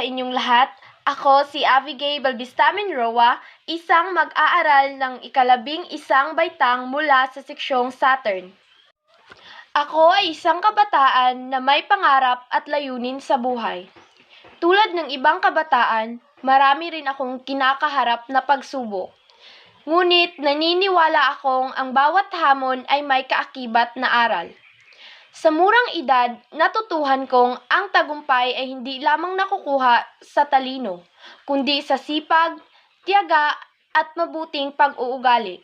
sa inyong lahat. Ako si Abigail Balbistamin Roa, isang mag-aaral ng ika-11 baitang mula sa seksyong Saturn. Ako ay isang kabataan na may pangarap at layunin sa buhay. Tulad ng ibang kabataan, marami rin akong kinakaharap na pagsubok. Ngunit naniniwala akong ang bawat hamon ay may kaakibat na aral. Sa murang edad, natutuhan kong ang tagumpay ay hindi lamang nakukuha sa talino, kundi sa sipag, tiyaga at mabuting pag-uugali.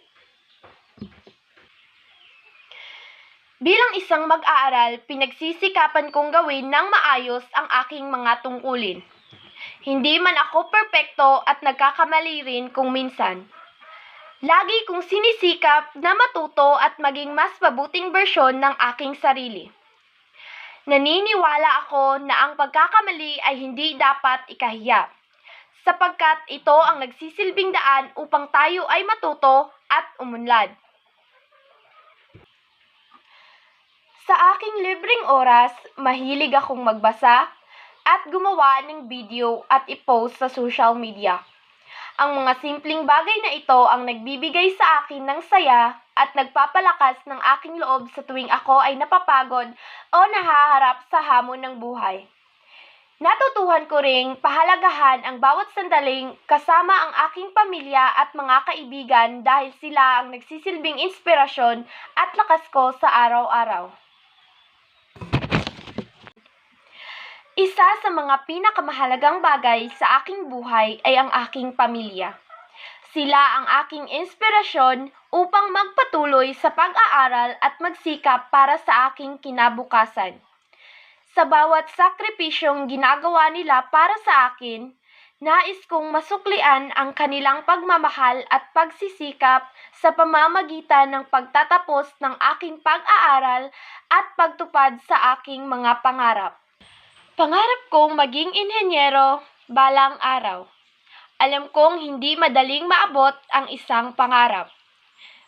Bilang isang mag-aaral, pinagsisikapan kong gawin ng maayos ang aking mga tungkulin. Hindi man ako perpekto at nagkakamali rin kung minsan. Lagi kong sinisikap na matuto at maging mas mabuting bersyon ng aking sarili. Naniniwala ako na ang pagkakamali ay hindi dapat ikahiya, sapagkat ito ang nagsisilbing daan upang tayo ay matuto at umunlad. Sa aking libreng oras, mahilig akong magbasa at gumawa ng video at i-post sa social media. Ang mga simpleng bagay na ito ang nagbibigay sa akin ng saya at nagpapalakas ng aking loob sa tuwing ako ay napapagod o nahaharap sa hamon ng buhay. Natutuhan ko ring pahalagahan ang bawat sandaling kasama ang aking pamilya at mga kaibigan dahil sila ang nagsisilbing inspirasyon at lakas ko sa araw-araw. Isa sa mga pinakamahalagang bagay sa aking buhay ay ang aking pamilya. Sila ang aking inspirasyon upang magpatuloy sa pag-aaral at magsikap para sa aking kinabukasan. Sa bawat sakripisyong ginagawa nila para sa akin, nais kong masuklian ang kanilang pagmamahal at pagsisikap sa pamamagitan ng pagtatapos ng aking pag-aaral at pagtupad sa aking mga pangarap. Pangarap kong maging inhenyero balang araw. Alam kong hindi madaling maabot ang isang pangarap.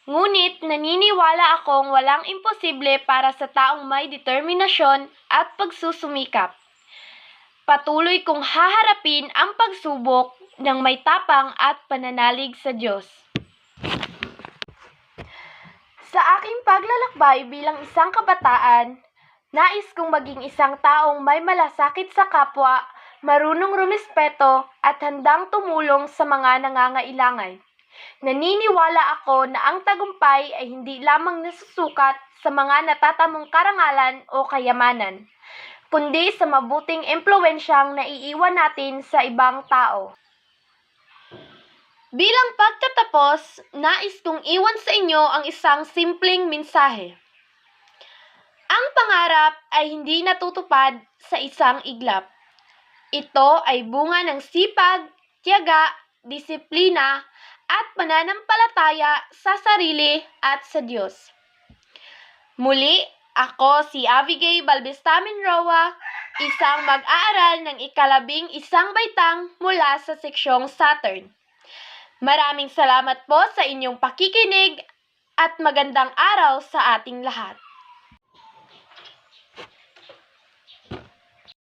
Ngunit naniniwala akong walang imposible para sa taong may determinasyon at pagsusumikap. Patuloy kong haharapin ang pagsubok ng may tapang at pananalig sa Diyos. Sa aking paglalakbay bilang isang kabataan, nais kong maging isang taong may malasakit sa kapwa, marunong rumispeto at handang tumulong sa mga nangangailangan. Naniniwala ako na ang tagumpay ay hindi lamang nasusukat sa mga natatamong karangalan o kayamanan, kundi sa mabuting impluwensyang naiiwan natin sa ibang tao. Bilang pagtatapos, nais kong iwan sa inyo ang isang simpleng mensahe. Ang pangarap ay hindi natutupad sa isang iglap. Ito ay bunga ng sipag, tiyaga, disiplina, at pananampalataya sa sarili at sa Diyos. Muli, ako si Abigail Balbistamin Roa, isang mag-aaral ng ika-11 baitang mula sa seksyong Saturn. Maraming salamat po sa inyong pakikinig at magandang araw sa ating lahat.